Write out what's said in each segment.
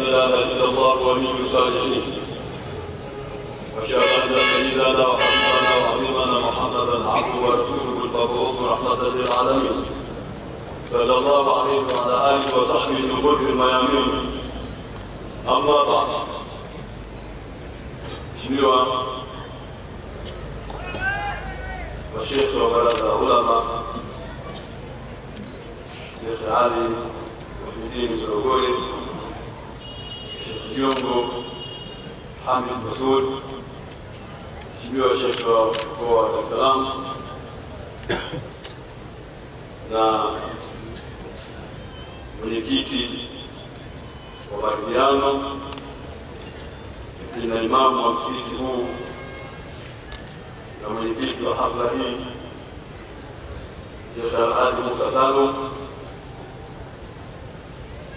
إله إلا الله ولي الصالحين وأشهد أن سيدنا وحبيبنا وعظيمنا محمدا عبده ورسوله المبعوث رحمة للعالمين صلى الله عليه وعلى آله وصحبه الغر الميامين. أما بعد، Mheshimiwa Mashekhe wa Baraza la Ulama, Sheikh Ali Muhyiddin Gorogori, Sheikh Jongo Hamid Masud, Mheshimiwa Sheikh wa Mkoa wa Dar es Salaam na mwenyekiti wa maridhiano na imamu wa msikiti huu na mwenyekiti wa hafla hii Sheikh Alhaji Musa Salum,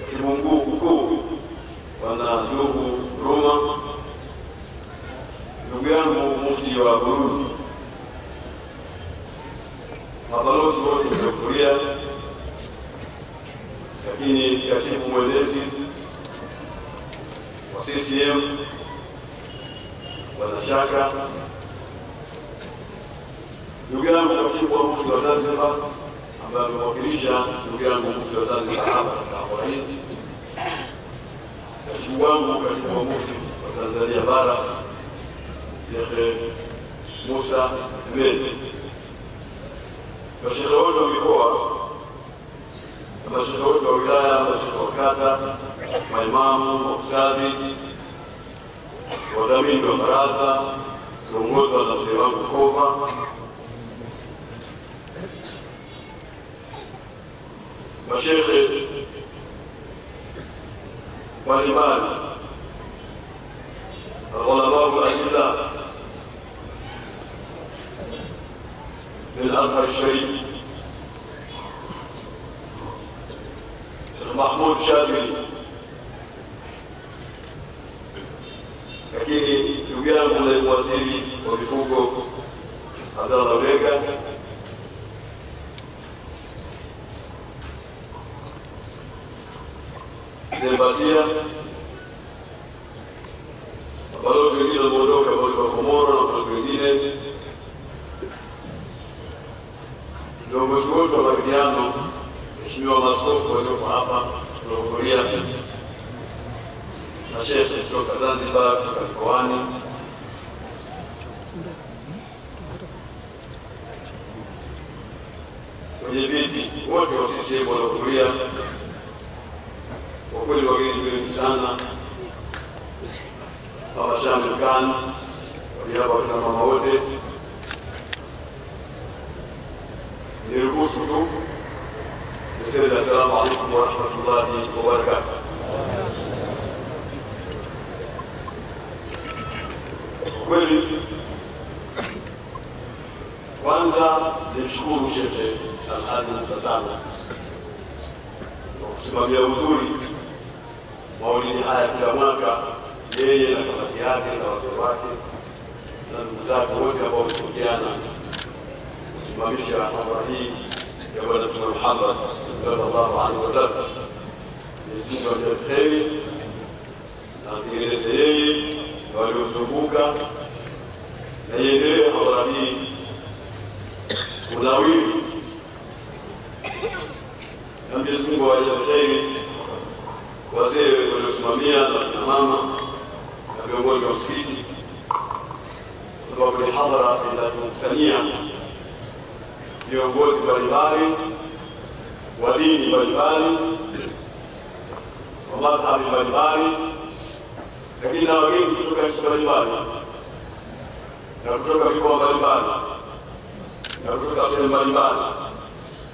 katibu mkuu Bwana Ndugu Ruma, ndugu yangu mufti wa Burundi, mabalozi wote waliohudhuria, lakini katibu mwelezi wa CCM Bwana Shaka, ndugu yangu katibu wa mufti wa Zanzibar ambaye amewakilisha ndugu yangu mufti wa Zanzibar hapa katika hii, katibu wangu katibu wa mufti wa Tanzania Bara Sheikh Musa Ahmed, mashekhe wote wa mikoa, mashekhe wote wa wilaya, mashekhe wa kata, maimamu, maustadhi, wadhamini wa baraza, viongozi wa mzee wangu Kofa, mashekhe mbalimbali, العلماء الأجلاء من الأزهر الشريف Sheikh Mahmoud Shadri, lakini ndugu yangu na waziri wa mifugo Abdallah Wega, Zembatia, balozi wengine wameondoka kwa Komoro na balozi wengine, viongozi wote wa maridhiano, Mheshimiwa maaskofu walioko hapa tunahudhuria, na Sheikh kutoka Zanzibar, kutoka mkoani, wenye viti wote wa CCM waliohudhuria, kwa kweli wageni wengi sana, Mama Shamil Khan, waliapa kina mama wote, niruhusu tu niseme assalamu alaykum wa rahmatullahi wa barakatuh. Kweli kwanza nimshukuru Sheikh Alhaji Musa Salum kwa kusimamia uzuri maulidi haya kila mwaka, yeye na kamati yake na wazee wake na ndugu zake wote ambao wameshirikiana kusimamisha hadhara hii ya Bwana Mtume Muhammad sallallahu alaihi wasallam. Mwenyezi Mungu amjalie kheri na atengeneze yeye na waliozunguka, na iendelee hadhara hii kunawiri, na Mwenyezi Mungu awajalie kheri wazee waliosimamia na mama na viongozi wa msikiti, sababu ni hadhara inayokusanyia viongozi mbalimbali wa dini mbalimbali wa madhhabi mbalimbali, lakini na wageni kutoka nchi mbalimbali na kutoka mikoa mbalimbali na kutoka sehemu mbalimbali.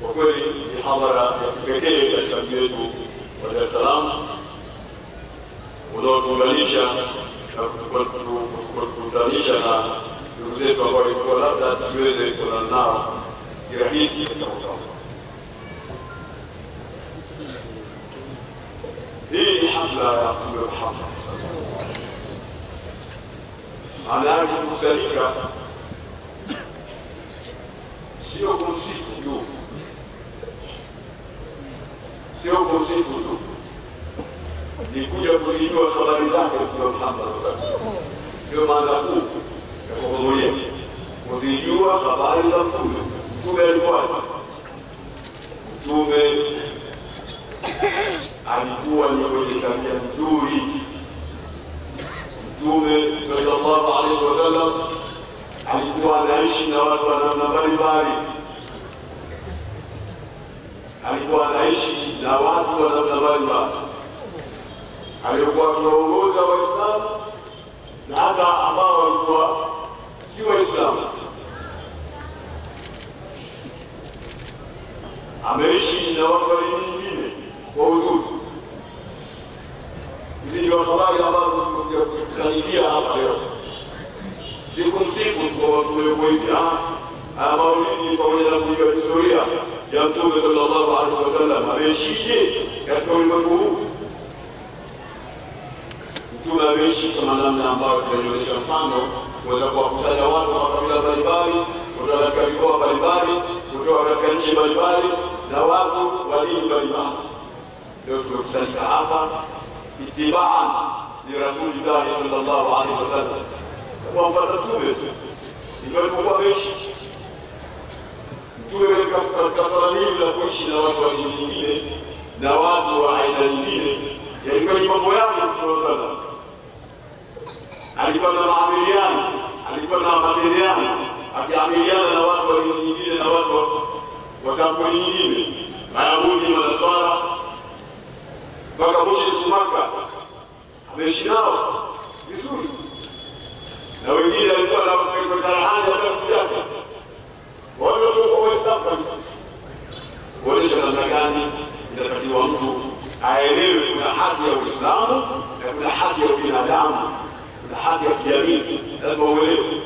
Kwa kweli ni hadhara ya kipekee katika mji wetu wa Dar es Salaam, unaotuunganisha na kukutanisha na ndugu zetu ambao ilikuwa labda tusiweze kuonana nao kirahisi katika mkoa. Hii ni hafla ya Mtume Muhammad, maana yake kukusanyika sio kumsifu tu, sio kumsifu tu, ni kuja maana kuu ya kuhudhuria kuzijua habari za Mtume. Mtume alikuwa alikuwa ni mwenye tabia nzuri. Mtume sallallahu alaihi wasallam alikuwa anaishi na watu wa namna mbalimbali. Alikuwa anaishi na watu wa namna mbalimbali. Alikuwa akiongoza Waislamu na hata ambao walikuwa si Waislamu. Ameishi na watu wa dini nyingine kwa uzuri. Hizi ndio habari ambazo tumekuja kukusanyia hapa leo. Sikumsifu kwa Mtume wetu. Maulidi pamoja na kujua historia ya Mtume sallallahu alaihi wasallam ameishije katika ulimwengu huu. Mtume ameishi kama namna ambayo tunaonyesha mfano, kuweza kuwakusanya watu wa kabila mbalimbali kutoka katika mikoa mbalimbali, kutoka katika nchi mbalimbali na watu wa dini mbalimbali. Leo tumekusanyika hapa itibaan li Rasulillah sallallahu alaihi wasallam, kwa kufuata Mtume ndivyo alikuwa ameishi. Mtume katika swala hili la kuishi na watu wa dini nyingine na watu wa aina nyingine, yalikuwa ni mambo yake sana. Alikuwa na maamiliano, alikuwa na matendeano, akiamiliana na watu wa dini nyingine na watu wa sampuli nyingine, Mayahudi, Manaswara, mpaka mushriki Makka ameishi nao vizuri. Na wengine alikuwa na karahani hata kujaka wale sio Waislamu kabisa. Kuonesha namna gani inatakiwa mtu aelewe kuna haki ya Uislamu na kuna haki ya binadamu, kuna haki ya kijamii, lazima uelewe.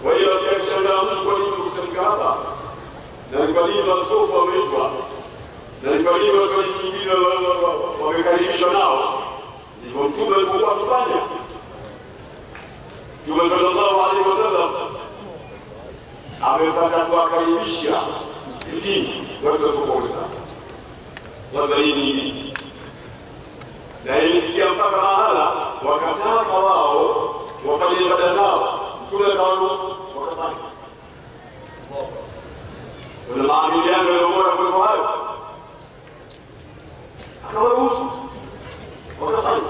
Kwa hiyo akishangaa mtu kwa nini kusanyika hapa, na kwa nini maaskofu wameitwa, na kwa nini watu wengine wamekaribishwa nao, ndivyo Mtume alikuwa akifanya. Mtume sallallahu alaihi wasallam amepata kuwakaribisha msikitini watu wasiokuwa watu wa dini, na ilifikia mpaka mahala wakataka wao wafanye ibada zao. Mtume akawaruhusu wakafanya. Kuna maamiliano ya bora kuliko hayo, akawaruhusu wakafanya.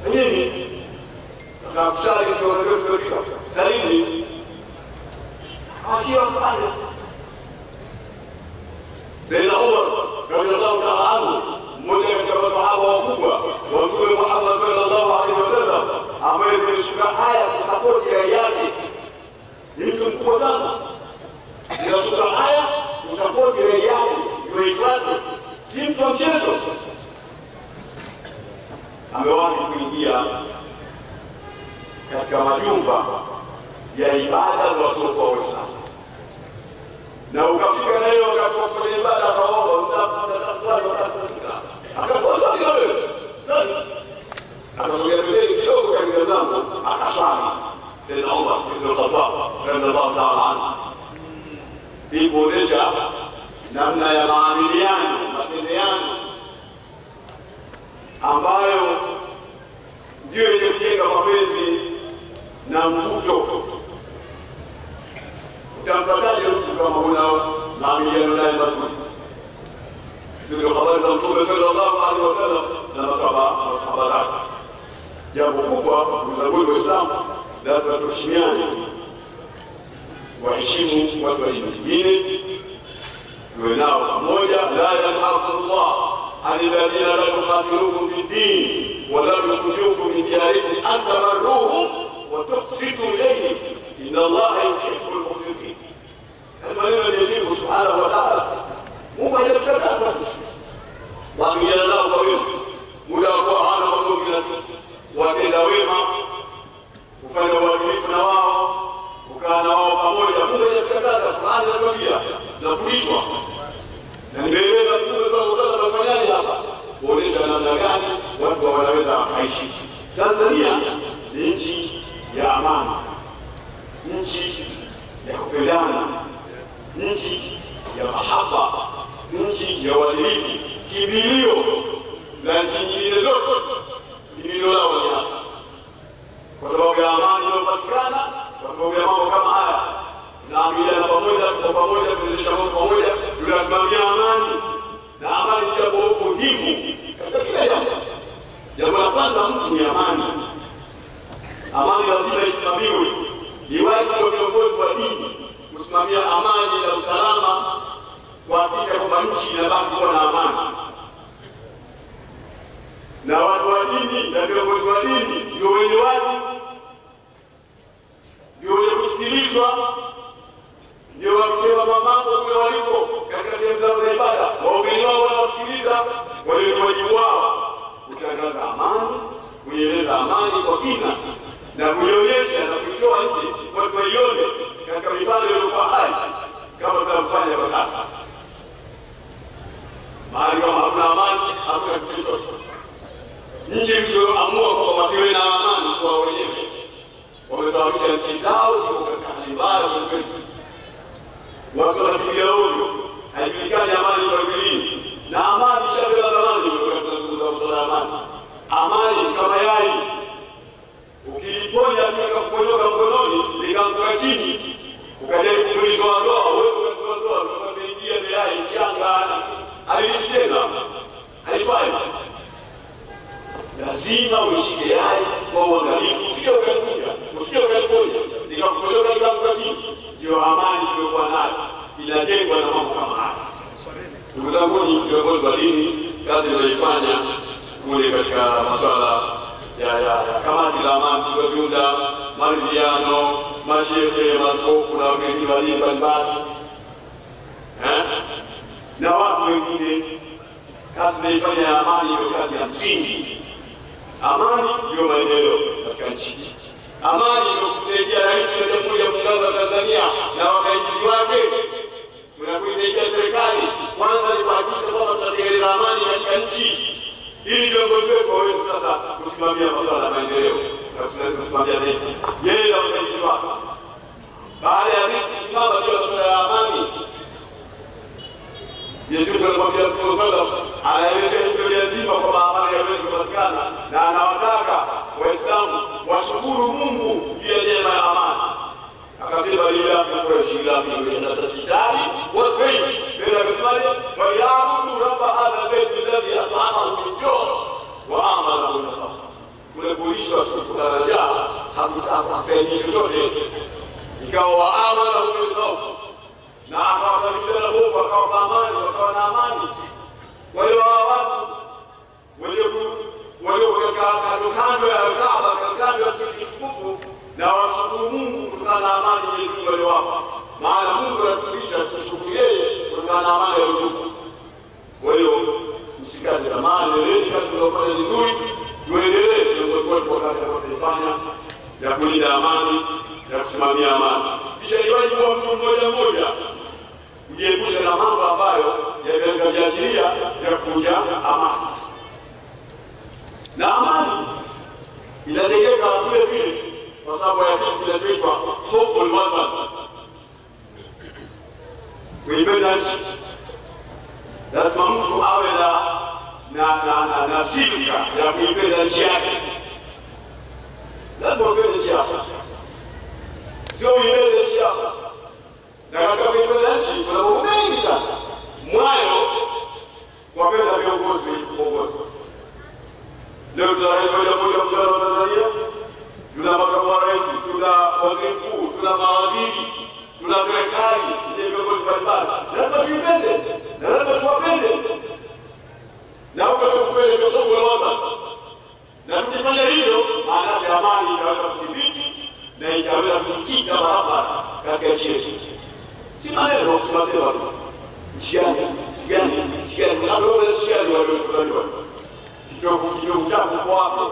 Nini? Akakusali kwa salini wakafanya. Sayyidina Umar radhiallahu ta'ala anhu, mmoja katika masahaba wakubwa wa Mtume Muhammad sallallahu alaihi wasallam, ambaye alishuka aya kusapoti rai yake, ni mtu mkubwa sana. Alishuka aya kusapoti rai yake, kuifuata, si mtu wa mchezo. Amewahi kuingia katika majumba ya ibada za wasiokuwa Waislamu, na ukafika na hiyo akafanya ibada, akaomba mtafadhali wakafika, akafanya bila wewe sasa, akasogea mbele kidogo karibu na mlango, akaswali. Tena Umar ibn Khattab radhiallahu ta'ala anhu, ili kuonesha namna ya maamiliano, matendeano ambayo ndio yenye kujenga mapenzi na mvuto. Utampataje mtu kama huna maamiliano naye mazuri? Sio habari za Mtume sallallahu alaihi wasallam na masahaba zake. Jambo kubwa kuzagua Uislamu, lazima tuheshimiane, waheshimu watu wa dini nyingine, tuwe nao pamoja. La yanhafu Allah alladhina la yuqatilukum fi din wa la yukhrijukum min diyarikum an tabarruhum wa tuqsitu ilayhim inna Allaha yuhibbul muqsitin. Maneno ya Mungu subhanahu wa ta'ala, Mungu hajakataza waamiliana nao kwa wema, muda wa kuwa hana mambo bila watenda wema, kufanya uadilifu na wao, kukaa na wao pamoja. Mungu hajakataza, Qur'ani inatuambia, tunafundishwa. Na nimeeleza Mtume sallallahu alaihi wasallam afanyaje hapa, kuonesha namna gani watu wanaweza kuishi. Tanzania ni nchi ya amani, nchi ya kupendana, nchi ya mahaba, nchi ya uadilifu, kimbilio la nchi nyingine zote, kimbilio lao ni hapa. kwa sababu ya amani inayopatikana, kwa sababu ya mambo kama haya. Tunaamiliana pamoja, tuko pamoja, tunaendesha mambo pamoja, tunasimamia amani. Na amani ni jambo muhimu katika kila jambo. Jambo la kwanza mtu ni amani. Amani lazima isimamiwe. Ni wajibu wa viongozi wa dini kusimamia amani na usalama, kuhakikisha kwamba nchi inabaki kuwa na amani. Na watu wa dini na viongozi wa dini ndio wenye wajibu, ndio wenye kusikilizwa, ndio wakisema mambo kule waliko katika sehemu zao za ibada, waumini wao wanawasikiliza, wale ni wajibu wao kutangaza amani, kuieleza amani kwa kina na kuionyesha na kuitoa nje watu waione katika mifano iliyokuwa hai kama tunavyofanya kwa sasa. Mahali kama hakuna amani, hakuna kitu chochote. Nchi zilizoamua kwamba wasiwe na amani kwa wenyewe wamesababisha nchi zao ziko katika hali mbaya kwa kweli. Watu wanakimbia ovyo, haijulikani amani kwa lini. Na amani ishasema zamani, tunazungumza kuhusu amani. Amani kama yai, ukiliponya likakuponyoka mkononi likamkuka chini, ukajaribu kulizoazoa, wewe ukazoazoa, ukameingia yai mchanga, halilicheza, halifai. Lazima ushike yai kwa uangalifu, usije ukalipunja, usije ukaliponya, likakuponyoka likamkuka chini. Ndio amani tuliyokuwa nayo inajengwa na mambo kama haya. Ndugu zangu, ni viongozi wa dini, kazi inayoifanya kule katika masuala ya kamati za amani tulizounda, maridhiano, mashehe, maaskofu na wengine wa dini mbalimbali na watu wengine, kazi inayoifanya ya amani ndio kazi ya msingi. Amani ndio maendeleo katika nchi. Amani ndio kusaidia Rais wa Jamhuri ya Muungano wa Tanzania na wasaidizi wake. Tunakuisaidia serikali kwanza ni kuhakikisha kwamba tunatekeleza amani katika nchi, ili viongozi wetu waweze sasa kusimamia masuala ya maendeleo na kusimamia zaidi yeye na wasaidizi wake. Baada ya sisi kusimama juu ya masuala ya amani, Yesu anakuambia Mtume sallallahu alaihi wasallam anaelezea historia nzima kwamba amani haiwezi kupatikana, na anawataka Waislamu washukuru Mungu juu ya neema ya amani. Akasema ila fi quraishi ila fi al-tashdari was-sayf, bila kusemaje, faliabudu rabb hadha al-bayt alladhi at'amahum min ju' wa amanahum min khawf. Kule kulishwa kutoka daraja hakusaidii chochote, ikawa wa amanahum min khawf, na akawafundisha na hofu, akawa na amani, wakawa na amani. Kwa hiyo hawa watu walio katika kando ya Kaaba, kando ya msikiti na washukuru Mungu kutokana na amani Mwenyezi Mungu aliwapa. Maana Mungu anafundisha tushukuru yeye kutokana na amani aliyotupa. Kwa hiyo msikate tamaa, endelee kazi tunayofanya vizuri, tuendelee viongozi wetu kwa kazi tunayofanya ya kulinda amani, ya kusimamia amani. Kisha ni wajibu wa mtu mmoja mmoja kujiepusha na mambo ambayo yanaweza kuashiria ya kuvunja amani. Na amani inajengeka vile vile kwa sababu ya kitu kinachoitwa hubbul watan, kuipenda nchi. Lazima mtu awe na silika ya kuipenda nchi yake. Lazima upende nchi yako, sio uipende nchi yako. Na katika kuipenda nchi kuna mambo mengi sana. Mwayo kuwapenda viongozi kuongoza. Leo tuna rais wa Jamhuri ya Muungano wa Tanzania, tuna makamu wa rais, tuna waziri mkuu, tuna mawaziri, tuna serikali, tuna viongozi mbalimbali. Lazima tuipende, na lazima tuwapende. Na ukatupende kwa sababu ya watu. Na tukifanya hivyo, maana ya amani itaweza kudhibiti na itaweza kukita barabara katika nchi yetu. Si maneno tunasema tu. Nchi gani? Unaona nchi gani waliozaliwa? Kitovu chako kwa hapo.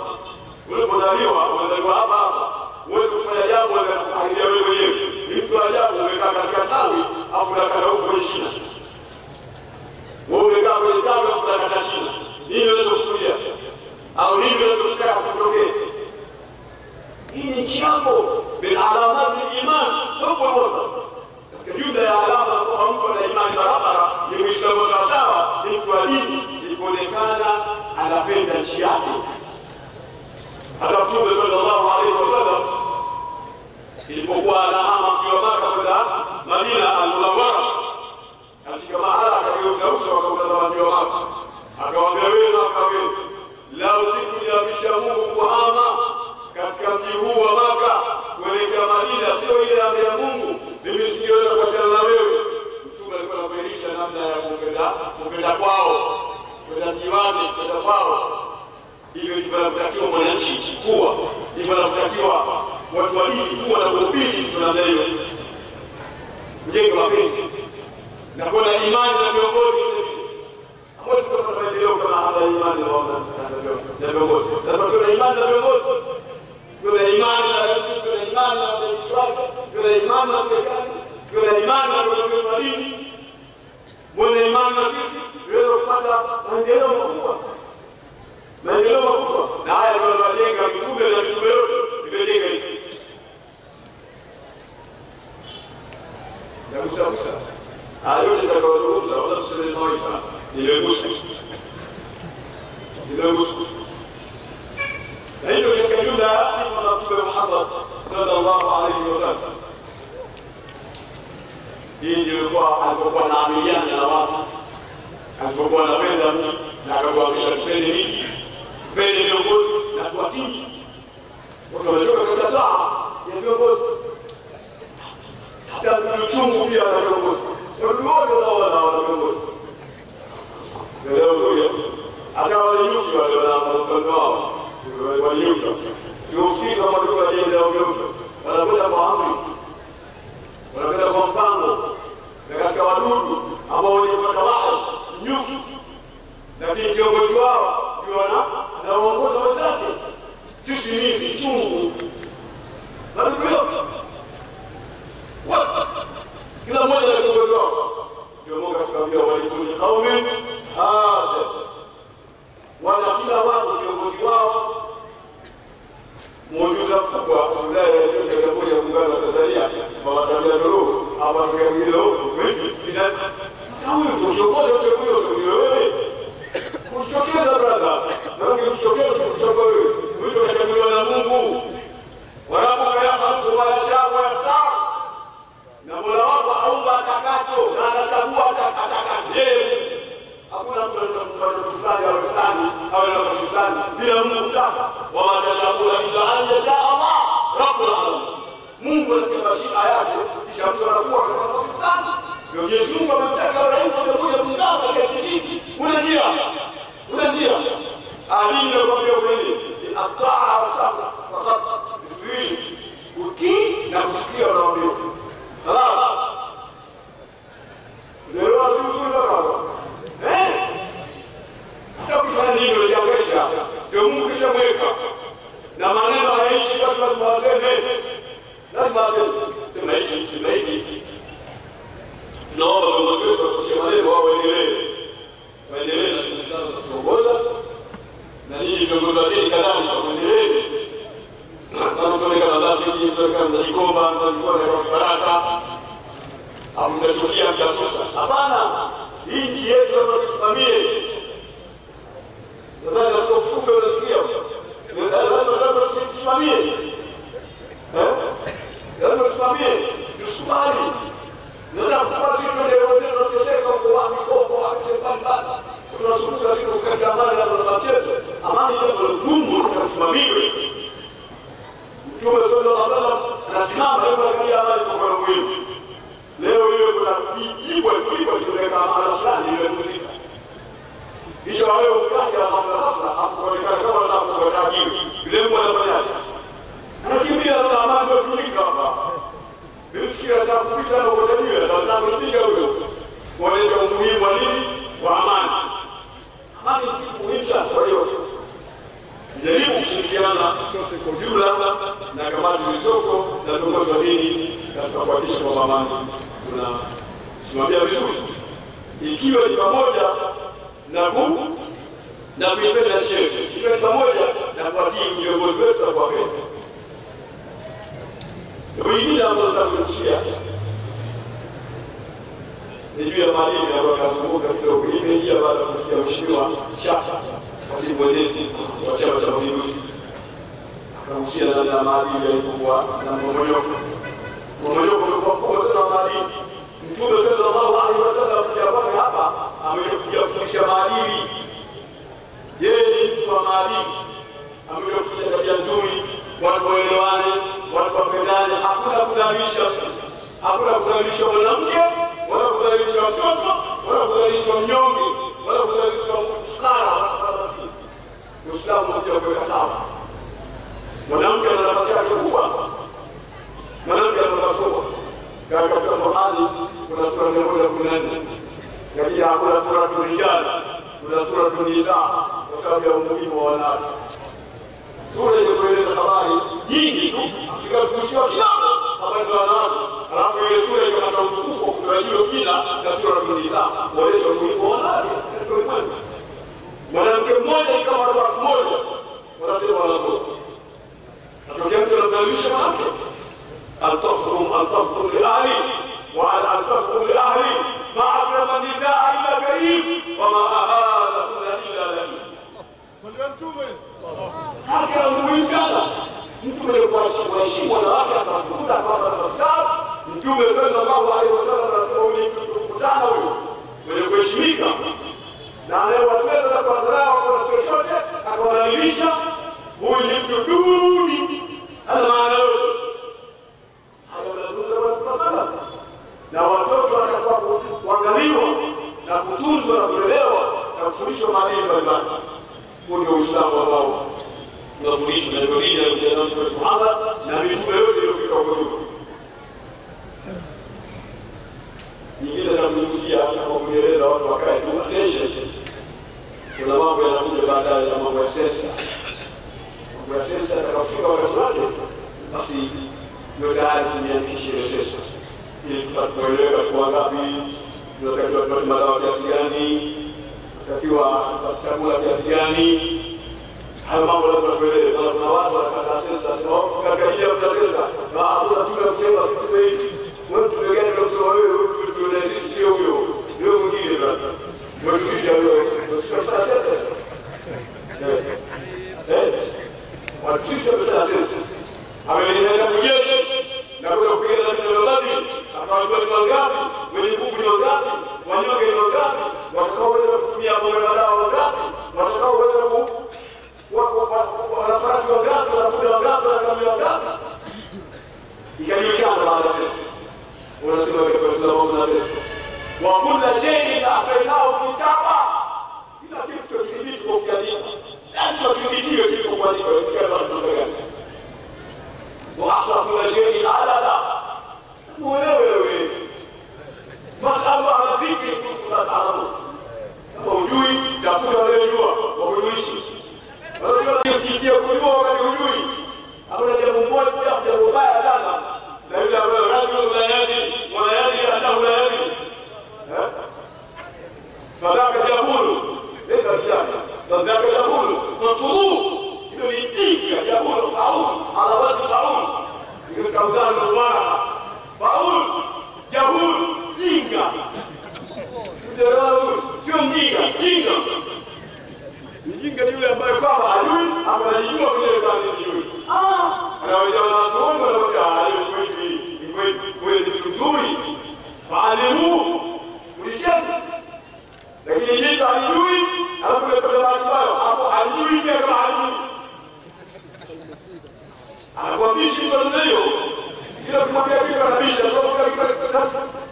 Unapozaliwa hapa, wewe kufanya jambo la kuharibia wewe mwenyewe. Mtu ajabu umekaa katika tawi, afu unakata huko kwenye shina. Wewe umekaa kwenye tawi afu unakata shina. Nini unaweza kusudia? Au nini unaweza kutaka kutokea? Hii ni nchi yako, bila alamati iman, huko hapo. Jumla ya alama kwa mtu ana imani barabara, ni Muislamu sawa, ni mtu wa dini, ni kuonekana anapenda nchi yake. Hata Mtume sallallahu alaihi wasallam ilipokuwa anahama mji wa Makka kwenda Madina al-Munawwara, alifika mahala akageuza uso akautazama mji wa Makka, akawaambia wewe Makka wewe, lao sikuniamrisha Mungu kuhama katika mji huu wa Makka kuelekea Madina, sio ile amri ya Mungu, mimi singeweza kuachana na wewe. Mtume alikuwa anafundisha namna ya kupenda kwao, kwenda mji wake, kwenda kwao. Hivyo ndivyo inavyotakiwa mwananchi kuwa, ndivyo inavyotakiwa watu wa dini kuwa na kuhubiri namna hiyo, kujenga mapenzi na kuwa na imani na viongozi. Hamwezi kupata maendeleo kama hana imani na viongozi. Lazima tuwe na imani na viongozi, tuwe na imani na rais, tuwe na imani na watumishi wake, tuwe na imani na serikali, tuwe na imani na viongozi wa dini. Mwenye imani na sisi tuweze kupata maendeleo makubwa, maendeleo makubwa. Na haya ndio yanajenga mitume na mitume yote imejenga hivi. Na kusabusa yote nitakayozungumza wala tuseme mawaidha nimegusa. Na hivyo katika jumla ya sifa za Mtume Muhammad sallallahu alaihi wasallam, hii ndio ilikuwa alipokuwa anaamiliana na watu, alipokuwa anapenda mtu na akatuamrisha tupende miji, tupende viongozi na tuwatii. Watu wamechoka kukataa ya viongozi, hata uchungu pia na viongozi. Watu wote wanaona viongozi. Leo nzuri, hata wale nyuki wale wanaosema wao, wale nyuki. Siusikii kama watu wajenga viongozi. Wanakwenda kwa amri, wanakwenda kwa mpango. Na katika wadudu ambao wanapata wao nyuki, lakini kiongozi wao ndio anaongoza wenzake. Sisi ni vichungu. Wadudu yote wote, kila mmoja na kiongozi wao. Ndio Mungu akawaambia walikuni qaumin hada, wana kila watu kiongozi wao. Muujiza mkubwa wilaya ya Jamhuri ya Muungano wa Tanzania Mama Samia Suluhu hapa kwa hilo bila huyo kiongozi wote huyo wewe kujitokeza brother, na ukijitokeza kuchagua wewe mtu kachaguliwa na Mungu. Wanapoka yafahamu kwa yashau ya taa, na Mola wako aumba atakacho na anachagua atakacho yeye. Hakuna mtu anaweza kufanya fulani au fulani au na fulani bila Mungu kutaka. Wa matashauri illa an yasha Allah rabbul alamin. Mungu anasema shia yake kisha mtu anakuwa kwa sababu fulani. Ndio Yesu Mungu amemtaka rais wa Jamhuri ya Muungano wa Tanzania. Kuna njia. Alini na kwambia ufanye ataa sabra fakat vile utii na kusikia wanaoambiwa. Sawa. Leo asizuri baba. Hata kufanya nini ndio jamesha. Ndio Mungu kisha mweka. Na maneno hayaishi watu lazima waseme. Lazima waseme. Sema hivi. Tunaomba viongozi wetu watusikie maneno wao waendelee na shughuli zao za kuongoza. Na nini viongozi wa dini kadhalika waendelee. Kama tunaonekana ndani hii tunaonekana mtajikomba kwa baraka. Au mtachukia mtasusa. Hapana. Hii nchi yetu lazima tusimamie. Nadhani asikofuka unasikia. Lazima tusimamie. Lazima tusimamie. Tusikubali. Ndio kwa sisi ndio tunateseka kwa mikopo akisema tunasumbuka siku katika amani na tunasafisha. Amani ni jambo gumu kusimamiwe. Mtume sallallahu alaihi wasallam anasimama kwa amani kwa muhimu. Leo hiyo kuna jibu tulipochukua amani fulani ile muziki. Kisha wale ukaja hafla hakuonekana kama wanataka tajiri. Yule mtu anafanyaje? Anakimbia na amani ndio tulika hapa. Nimesikia hata kupita na kutajia na kupiga huyo. Kuonesha umuhimu wa nini? Wa amani. Amani ni kitu muhimu sana. Kwa hiyo jaribu kushirikiana sote kwa jumla na kamati zilizoko na viongozi wa dini katika kuhakikisha kwamba amani tunasimamia vizuri. Ikiwa ni pamoja na kuipenda nchi yetu, ikiwa ni pamoja na kuwatii viongozi wetu na kuwapenda. Wengine ambao tutakushia ni juu ya madini ambayo tunazungumza kidogo. Imeingia baada ya kusikia mheshimiwa Shaka katibu mwenezi wa Chama cha Mapinduzi. akahusiana na maadili yalivyokuwa na mmomonyoko. Mmomonyoko ulikuwa mkubwa sana wa maadili. Mtume sallallahu alaihi wasallam kuja kwake hapa amekuja kufundisha maadili. Yeye ni mtu wa maadili, amekuja kufundisha tabia nzuri, watu waelewane, watu wapendane, hakuna kudhalilisha, hakuna kudhalilisha mwanamke, wala kudhalilisha mtoto, wala kudhalilisha mnyonge, wala kudhalilisha mfukara. Uislamu unakuja kuweka sawa. Mwanamke ana nafasi yake kubwa, mwanamke ana nafasi kubwa. Katika Qur'ani kuna sura 114, lakini hakuna sura Rijal, kuna sura Nisa kwa sababu ya umuhimu wa wanawake. Sura ile kueleza habari nyingi tu, zikakushia kidogo habari za wanawake. Alafu ile sura ikapata utukufu wa kutarajiwa kila na sura Nisa, kuonesha umuhimu wa wanawake. Mwanamke mmoja ni kama watu 1000 wanasema wanazote. Atokea mtu anadhalilisha mwanamke, أن لأهلي وعلى أن تفضل لأهلي ما أكرم النساء إلا كريم وما أهانهن إلا لئيم. Haki muhimu sana. Mtume alikuwa anaheshimu wanawake, akawakuta kama rafiki. Mtume sallallahu alaihi wasallam anasema huyu ni mtu mkutano huyu, mwenye kuheshimika. Na anayewateza na kuwadharau kwa chochote, akawadhalilisha, huyu ni mtu duni. Ana maana yote. Na watoto watakuwa kuangaliwa na kutunzwa na kulelewa na kufundishwa maadili mbalimbali. Huo ndio Uislamu ambao unafundishwa na dini ya Mtume Muhammad na mitume yote iliyopita huko nyuma. Nyingine za kugusia kama kueleza watu wakae tu attention. Kuna mambo yanakuja baadaye ya mambo ya sensa. Mambo ya sensa atakapofika wakati wake, basi ndio tayari tumeandikisha ile sensa. Ili tupatuelewe kwa ngapi, tunatakiwa tupate madawa kiasi gani, tunatakiwa tupate chakula kiasi gani. Hayo mambo lazima tuelewe. Kuna watu wanapata sensa, sio kakaribia kwa sensa. Na hakuna mtu kusema kitu hivi. Wewe mtu gani ndio unasema wewe mtu sio huyo. Ndio mwingine brother. Wewe sio wewe. Sio sensa. Watu sio sensa. Ameleta mjeshi na kwenda kupigana vita vya Badri, akawajua ni wangapi, wenye nguvu ni wangapi, wanyonge ni wangapi, watakaoweza kutumia mambo ya madawa wangapi, watakaoweza wana farasi wangapi, wanakuda wangapi, wanakamia wangapi. Ikajulikana baada ya sisi. Unasema katika Uislamu na sisi. Wa kulla shay'in ahsaynahu kitaba. Kila kitu kidhibiti kwa kuandika. Lazima kidhibitiwe kitu kwa kuandika, kama tunataka. وأحصى كل شيء عددا. Wewe masala ya dhikri kuna taalamu. Kama hujui tafuta wewe jua wakujulishe. Wala usijitie kujua wakati hujui. Hakuna jambo moja jambo baya sana. Na yule ambaye rajulu la yadi wala yadi annahu la yadi. Fadhaka jabulu laysa bishaka. Fadhaka jabulu fasulu. Hilo ni dhikri jabulu faul ala wadi faul. Ndio kauzana na bwana. Faul jahul jinga. Ndio sio mjinga, jinga. Mjinga ni yule ambaye kwamba hajui anajua vile kama sijui. Anaweza wanazuoni wanaambia hiyo kweli ni nzuri. Faalimu ulishaka. Lakini yeye hajui, alafu amepata bahati mbaya, hapo hajui pia kama hajui. Anakuambishi mtu hiyo. Kila kumwambia kitu anabisha,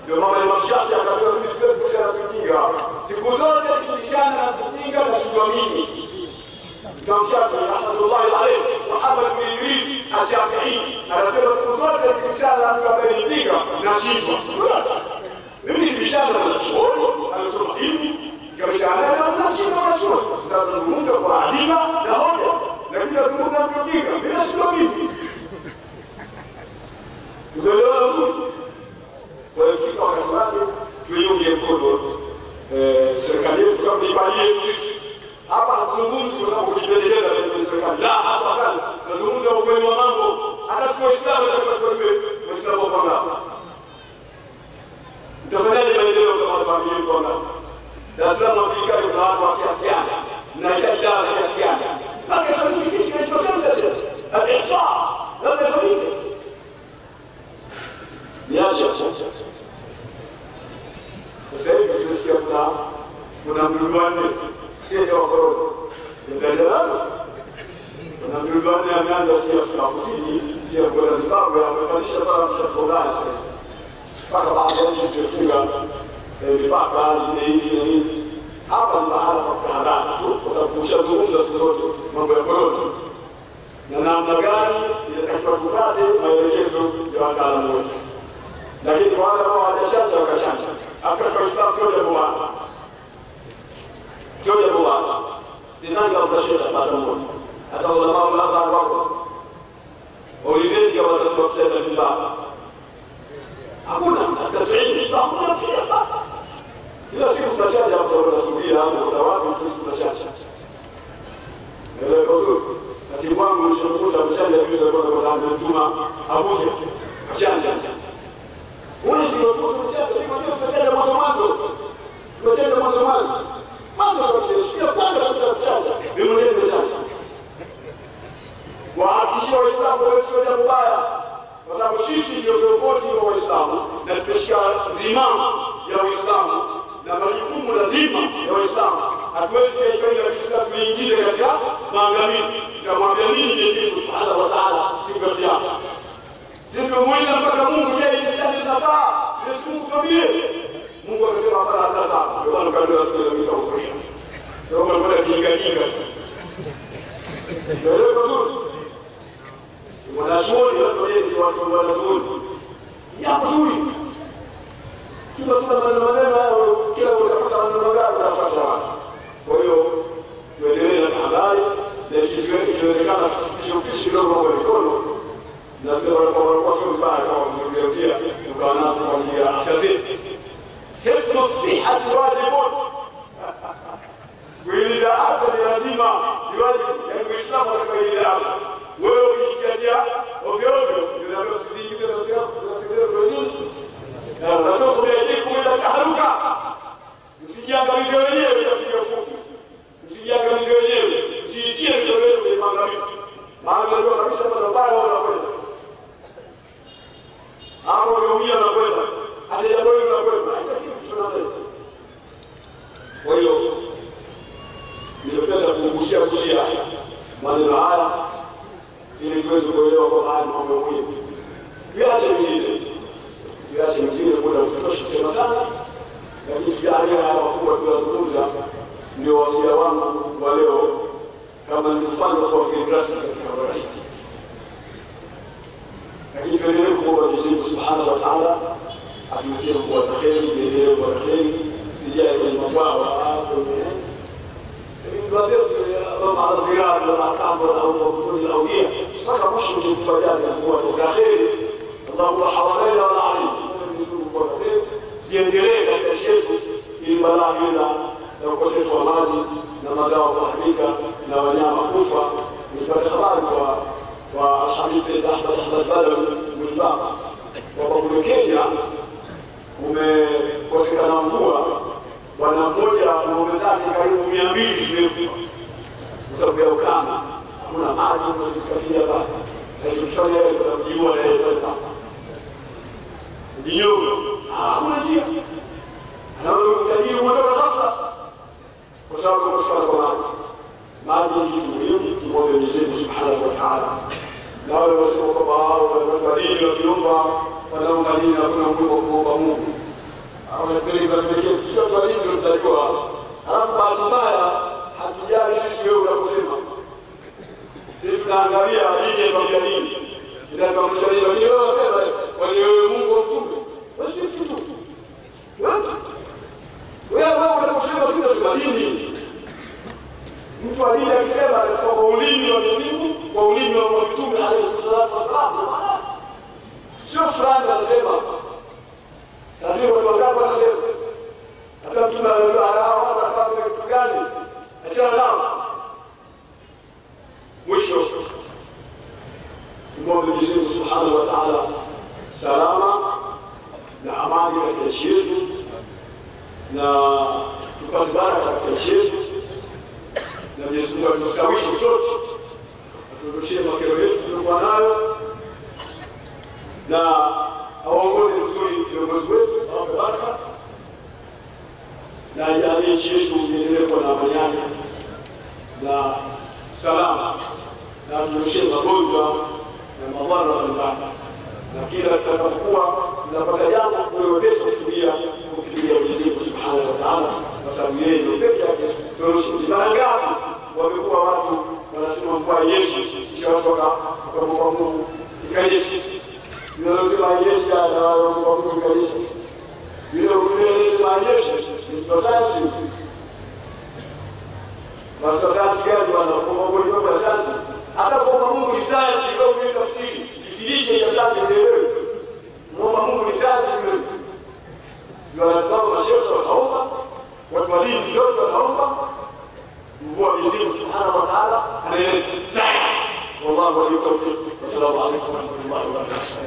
ndio mama Imam Shafi akasema mimi siwezi kujinga. Siku zote nikibishana na kujinga na shughulini. Imam Shafi rahmatullahi alayhi Muhammad bin Idris Ash-Shafi'i anasema siku zote nikibishana na mtu ambaye ni mjinga na shindwa. Mimi nikibishana na chuoni, anasema hivi, nikibishana na shindwa na chuoni. Tutazungumza kwa adila na hoja. Lakini nazungumza mtu mjinga, bila shindwa mimi. Unaelewa vizuri? Kwa hiyo kufika wakati wake tuiunge mkono serikali yetu, kwa sababu ni bali yetu sisi. Hapa hatuzungumzi kwa sababu kujipendekeza kwenye serikali. La, hasa tunazungumza ukweli wa mambo. Hata sio Waislamu tunataka tujue Waislamu kwa ngapi. Mtafanyaje maendeleo kama familia kwa ngapi? Dar es Salaam Afrika kuna watu wa kiasi gani? Mnahitaji dawa kiasi gani? Mpaka sasa kitu kinachosema sasa. mduduane kile wa korona ndio na mduduane ameanza sio Afrika Kusini sio kwa Zimbabwe amepandisha para mshakondani sasa mpaka baadhi ya nchi kufunga mipaka hizi na nini hapa ni baada ya tahadhari tu kwa sababu tushazungumza siku zote mambo ya korona na namna gani inatakiwa tupate maelekezo ya wataalamu wetu. Lakini kwa wale ambao hawajashanja wakashanja, Afrika Uislamu sio jambo baya, sio jambo baya. Sidhani kama utashika hata mmoja, hata ulama wa Azhar wako waulizeni kama watasema kusema vibaya, hakuna tatuini, hakuna mfia. Kila siku tunachanja hapo, tunasubiria hapo kwa watu, tunachanja. Ndio kwa katibu wangu mshukuru mchanja juzi alikuwa anakwenda mtuma Abuja mchanja wewe ndio tunachanja tunachanja mwanzo tunasikia kwanza mchanja mimi mwenyewe nimechanja wahakikishia Waislamu sio jambo baya kwa sababu sisi ndio viongozi wa Waislamu na tumeshika zimama ya Uislamu na majukumu lazima ya Waislamu. Hatuwezi kuifanya Uislamu tuingize katika maangamizi. Tutamwambia nini Mwenyezi Mungu Subhanahu wa Ta'ala siku ya Kiyama? Sisi tumuuliza mpaka Mungu, je, hizi shati zinafaa? Mwenyezi Mungu tuambie. Mungu akasema hapana, hata ndio maana kadri siku za mita huko. Ndio maana kuna kinga. Ndio kwa wanazuoni watu wanazuoni jambo zuri kila maneno hayo kila unapata maneno magari unafuata watu. Kwa hiyo tuendelee na habari na ikiwezekana tusifiche kidogo kwa mikono na sio kwa sio mbaya kama mlivyotia tukaana kwa ajili ya afya zetu. Hifdhu sihhati wajibun kuilinda afya ni lazima ni wajibu ya Muislamu atakayelinda afya. Wewe ukijitiatia ovyo ndio na wewe usiingie na sio kwa nini na watoto wanajiku bila taharuka. Usijiangamize wenyewe utafikia ufuku. Usijiangamize wenyewe. Usiitie wewe kwenye maangamizi. Maana ndio kabisa mambo mbaya wanakwenda. Hapo unaumia na kwenda. Hata jambo hilo linakwenda. Haitaki tunaenda. Kwa hiyo nilipenda kugusia maneno haya ili tuweze kuelewa kwa hali mambo muhimu. Viache mingine muda utosha kusema sana, lakini tujalie haya makubwa tunazungumza ndio wasia wangu wa leo kama nilifanya kwa mgeni rasmi katika habari hii. Lakini tuendelee kuomba Mwenyezi Mungu Subhanahu wa Ta'ala atuletee kwa kheri, tuendelee kwa kheri, tujalie kwenye mabwao hapo على الزراعة والأحكام والأوطان الأودية فقط مش مفاجآت الأخوات الخير اللهم حوالينا ولا علينا ziendelee katika shetu ili balaa hila na ukosefu wa maji na mazao kuharibika na wanyama kufa. Nilipata habari kwa Hamid Ahmad Badawi Mulbaba kwamba kule Kenya kumekosekana mvua, bwana mmoja ng'ombe zake karibu 200 zimekufa kwa sababu ya ukame. Hakuna maji, tunasikia baba tunashona yeye tunamjua na yeye ndio hakuna njia na utajiri unatoka ghafla kwa sababu kwa maji ni kitu muhimu. Tuombe Mwenyezi Mungu Subhanahu wa Ta'ala na wale wasio kwa wao wanaofariki wakiomba wanaomba dini na kuna Mungu kuomba Mungu au napeleka pekee sio tu ndio tutajua. Alafu bahati mbaya hatujali sisi wewe unakosema sisi tunaangalia dini ya familia nini inatuamsha nini, lakini wewe unasema wale wewe Mungu wa mtume wewe si kitu wewe unaposema sio dini. Mtu alini akisema kwa ulimi wa Mungu, kwa ulimi wa Mtume alayhi salatu wasallam, sio fulani anasema. Lazima watu wangapi wanasema? Hata Mtume anajua hao watapata kitu gani? Achana nao. Mwisho tumwombe Mwenyezi Mungu Subhanahu wa Ta'ala salama na amani katika nchi yetu na tupate baraka katika nchi yetu. Na Mwenyezi Mungu atustawishe sote, atuondoshie makero yetu tuliokuwa nayo na aongoze vizuri viongozi wetu, awape baraka na ajalie nchi yetu iendelee kuwa na amani na salama, na tuondoshe magonjwa na madhara mbalimbali, na kila tutakapokuwa tunapata jambo tuwe wepesi kukimbia Mwenyezi Mungu Subhanahu wa Ta'ala, kwa sababu yeye ndio pekee yake suluhisho. Mara ngapi wamekuwa watu wanasema kwa Yesu, kisha watu wakaomba Mungu ikaishi, ndio Yesu anaomba Mungu ikaishi, ndio Yesu ni sayansi. Basi sayansi gani wanaomba Mungu kwa sayansi? Hata kwa Mungu ni sayansi, ndio kwa tafsiri kifundishe ya sayansi ndio muomba Mungu ni sayansi ndio. Ndio sababu mashaikh wanaomba, watu wa dini wote wanaomba mvua Mwenyezi Mungu Subhanahu wa Ta'ala analeta sayansi. Wallahu wa tawfiq. Assalamu alaykum wa rahmatullahi wa barakatuh.